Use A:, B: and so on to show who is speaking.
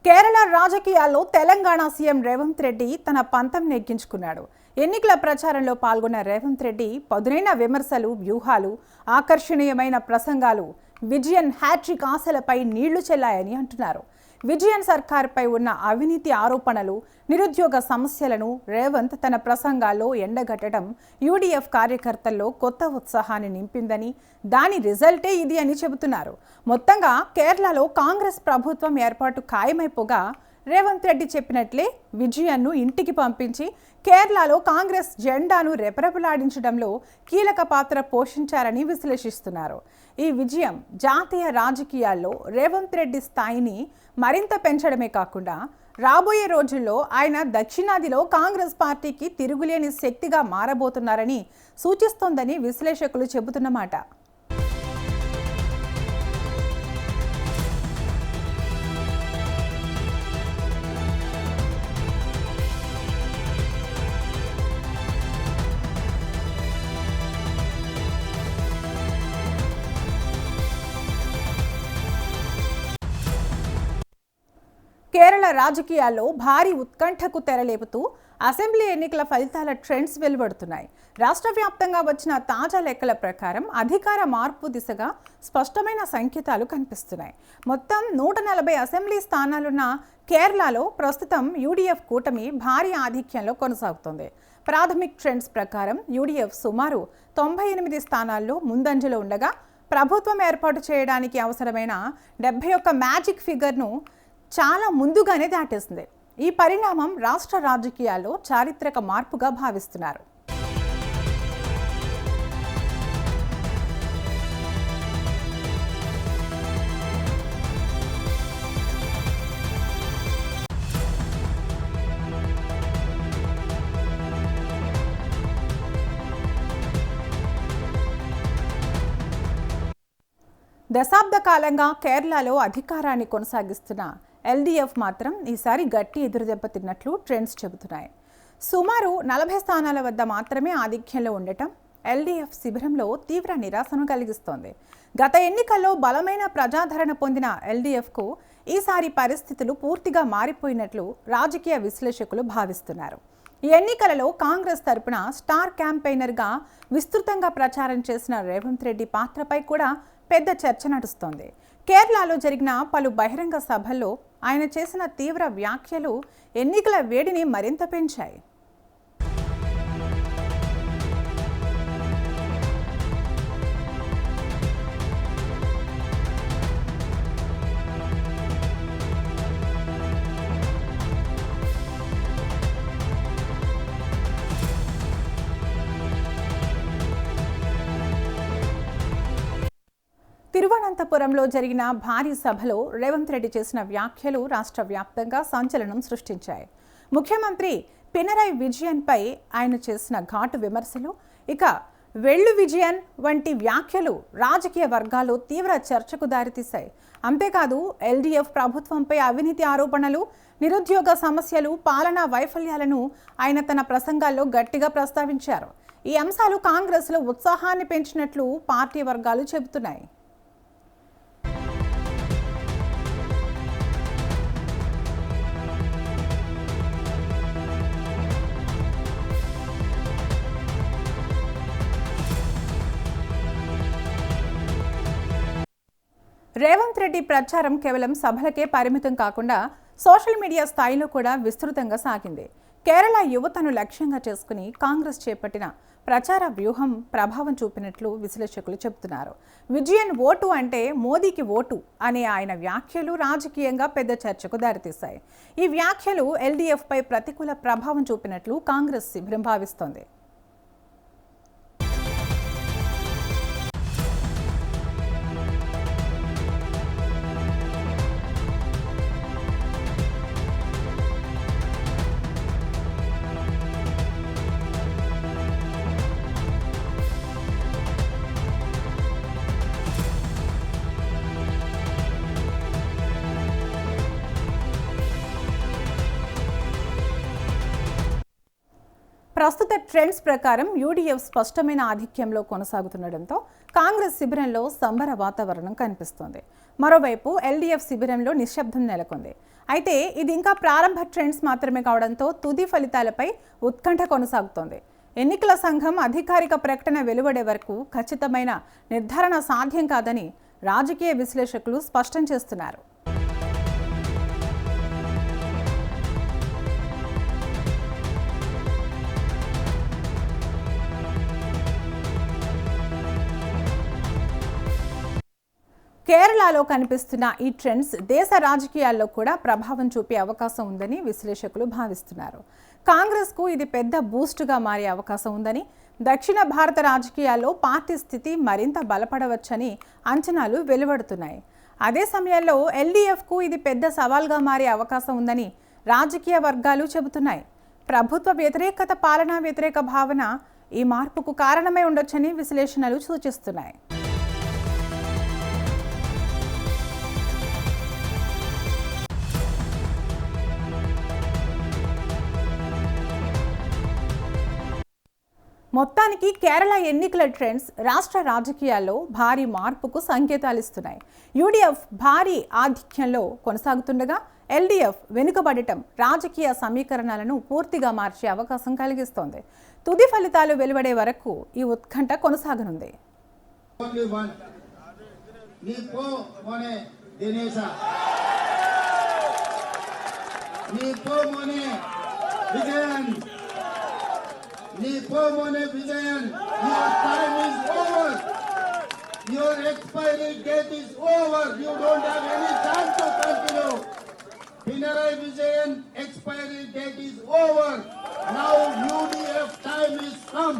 A: కేరళ రాజకీయాల్లో తెలంగాణ సీఎం రేవంత్ రెడ్డి తన పంతం నెగ్గించుకున్నాడు. ఎన్నికల ప్రచారంలో పాల్గొన్న రేవంత్ రెడ్డి పదునైన విమర్శలు, వ్యూహాలు, ఆకర్షణీయమైన ప్రసంగాలు విజయన్ హ్యాట్రిక్ ఆశలపై నీళ్లు చెల్లాయని అంటున్నారు. విజయన్ సర్కార్పై ఉన్న అవినీతి ఆరోపణలు, నిరుద్యోగ సమస్యలను రేవంత్ తన ప్రసంగాల్లో ఎండగట్టడం యూడీఎఫ్ కార్యకర్తల్లో కొత్త ఉత్సాహాన్ని నింపిందని, దాని రిజల్టే ఇది అని చెబుతున్నారు. మొత్తంగా కేరళలో కాంగ్రెస్ ప్రభుత్వం ఏర్పాటు ఖాయమైపోగా రేవంత్ రెడ్డి చెప్పినట్లే విజయన్ను ఇంటికి పంపించి కేరళలో కాంగ్రెస్ జెండాను రెపరెపలాడించడంలో కీలక పాత్ర పోషించారని విశ్లేషిస్తున్నారు. ఈ విజయం జాతీయ రాజకీయాల్లో రేవంత్ రెడ్డి స్థాయిని మరింత పెంచడమే కాకుండా రాబోయే రోజుల్లో ఆయన దక్షిణాదిలో కాంగ్రెస్ పార్టీకి తిరుగులేని శక్తిగా మారబోతున్నారని సూచిస్తోందని విశ్లేషకులు చెబుతున్నమాట. కేరళ రాజకీయాల్లో భారీ ఉత్కంఠకు తెరలేపుతూ అసెంబ్లీ ఎన్నికల ఫలితాల ట్రెండ్స్ వెలువడుతున్నాయి. రాష్ట్ర వ్యాప్తంగా వచ్చిన తాజా లెక్కల ప్రకారం అధికార మార్పు దిశగా స్పష్టమైన సంకేతాలు కనిపిస్తున్నాయి. మొత్తం 140 అసెంబ్లీ స్థానాలున్న కేరళలో ప్రస్తుతం యూడీఎఫ్ కూటమి భారీ ఆధిక్యంలో కొనసాగుతోంది. ప్రాథమిక్ ట్రెండ్స్ ప్రకారం యూడీఎఫ్ సుమారు 98 స్థానాల్లో ముందంజలో ఉండగా ప్రభుత్వం ఏర్పాటు చేయడానికి అవసరమైన 71 మ్యాజిక్ ఫిగర్ను చాలా ముందుగానే దాటేసింది. ఈ పరిణామం రాష్ట్ర రాజకీయాల్లో చారిత్రక మార్పుగా భావిస్తున్నారు. దశాబ్ద కాలంగా కేరళలో అధికారాన్ని కొనసాగిస్తున్న ఎల్డీఎఫ్ మాత్రం ఈసారి గట్టి ఎదురుదెబ్బ తిన్నట్లు ట్రెండ్స్ చెబుతున్నాయి. సుమారు 40 స్థానాల వద్ద మాత్రమే ఆధిక్యంలో ఉండటం ఎల్డీఎఫ్ శిబిరంలో తీవ్ర నిరాశను కలిగిస్తోంది. గత ఎన్నికల్లో బలమైన ప్రజాదరణ పొందిన ఎల్డీఎఫ్కు ఈసారి పరిస్థితులు పూర్తిగా మారిపోయినట్లు రాజకీయ విశ్లేషకులు భావిస్తున్నారు. ఈ ఎన్నికలలో కాంగ్రెస్ తరపున స్టార్ క్యాంపెయినర్గా విస్తృతంగా ప్రచారం చేసిన రేవంత్ రెడ్డి పాత్రపై కూడా పెద్ద చర్చ నడుస్తోంది. కేరళలో జరిగిన పలు బహిరంగ సభల్లో ఆయన చేసిన తీవ్ర వ్యాఖ్యలు ఎన్నికల వేడిని మరింత పెంచాయి. తిరువనంతపురంలో జరిగిన భారీ సభలో రేవంత్ రెడ్డి చేసిన వ్యాఖ్యలు రాష్ట్ర వ్యాప్తంగా సంచలనం సృష్టించాయి. ముఖ్యమంత్రి పినరయి విజయన్పై ఆయన చేసిన ఘాటు విమర్శలు, ఇక వెళ్ళు విజయన్ వంటి వ్యాఖ్యలు రాజకీయ వర్గాల్లో తీవ్ర చర్చకు దారితీశాయి. అంతేకాదు ఎల్డీఎఫ్ ప్రభుత్వంపై అవినీతి ఆరోపణలు, నిరుద్యోగ సమస్యలు, పాలనా వైఫల్యాలను ఆయన తన ప్రసంగాల్లో గట్టిగా ప్రస్తావించారు. ఈ అంశాలు కాంగ్రెస్లో ఉత్సాహాన్ని పెంచినట్లు పార్టీ వర్గాలు చెబుతున్నాయి. రేవంత్ రెడ్డి ప్రచారం కేవలం సభలకే పరిమితం కాకుండా సోషల్ మీడియా స్థాయిలో కూడా విస్తృతంగా సాగింది. కేరళ యువతను లక్ష్యంగా చేసుకుని కాంగ్రెస్ చేపట్టిన ప్రచార వ్యూహం ప్రభావం చూపినట్లు విశ్లేషకులు చెబుతున్నారు. విజయన్ ఓటు అంటే మోదీకి ఓటు అనే ఆయన వ్యాఖ్యలు రాజకీయంగా పెద్ద చర్చకు దారితీశాయి. ఈ వ్యాఖ్యలు ఎల్డీఎఫ్పై ప్రతికూల ప్రభావం చూపినట్లు కాంగ్రెస్ శిబిరం భావిస్తోంది. ప్రస్తుత ట్రెండ్స్ ప్రకారం యూడీఎఫ్ స్పష్టమైన ఆధిక్యంలో కొనసాగుతుండటంతో కాంగ్రెస్ శిబిరంలో సంబర వాతావరణం కనిపిస్తోంది. మరోవైపు ఎల్డీఎఫ్ శిబిరంలో నిశ్శబ్దం నెలకొంది. అయితే ఇది ఇంకా ప్రారంభ ట్రెండ్స్ మాత్రమే కావడంతో తుది ఫలితాలపై ఉత్కంఠ కొనసాగుతోంది. ఎన్నికల సంఘం అధికారిక ప్రకటన వెలువడే వరకు ఖచ్చితమైన నిర్ధారణ సాధ్యం కాదని రాజకీయ విశ్లేషకులు స్పష్టం చేస్తున్నారు. కేరళలో కనిపిస్తున్న ఈ ట్రెండ్స్ దేశ రాజకీయాల్లో కూడా ప్రభావం చూపే అవకాశం ఉందని విశ్లేషకులు భావిస్తున్నారు. కాంగ్రెస్కు ఇది పెద్ద బూస్టుగా మారే అవకాశం ఉందని, దక్షిణ భారత రాజకీయాల్లో పార్టీ స్థితి మరింత బలపడవచ్చని అంచనాలు వెలువడుతున్నాయి. అదే సమయంలో ఎల్డీఎఫ్కు ఇది పెద్ద సవాల్గా మారే అవకాశం ఉందని రాజకీయ వర్గాలు చెబుతున్నాయి. ప్రభుత్వ వ్యతిరేకత, పాలనా వ్యతిరేక భావన ఈ మార్పుకు కారణమై ఉండొచ్చని విశ్లేషణలు సూచిస్తున్నాయి. మొత్తానికి కేరళ ఎన్నికల ట్రెండ్స్ రాష్ట్ర రాజకీయాల్లో భారీ మార్పుకు సంకేతాలు ఇస్తున్నాయి. యూడీఎఫ్ భారీ ఆధిక్యంలో కొనసాగుతుండగా ఎల్డీఎఫ్ వెనుకబడటం రాజకీయ సమీకరణాలను పూర్తిగా మార్చే అవకాశం కలిగిస్తోంది. తుది ఫలితాలు వెలువడే వరకు ఈ ఉత్కంఠ కొనసాగనుంది.
B: Nipomone Vijayan, your time is over. Your expiry date is over. You don't have any chance to continue. Pinarayi Vijayan expiry date is over. Now UDF time is come.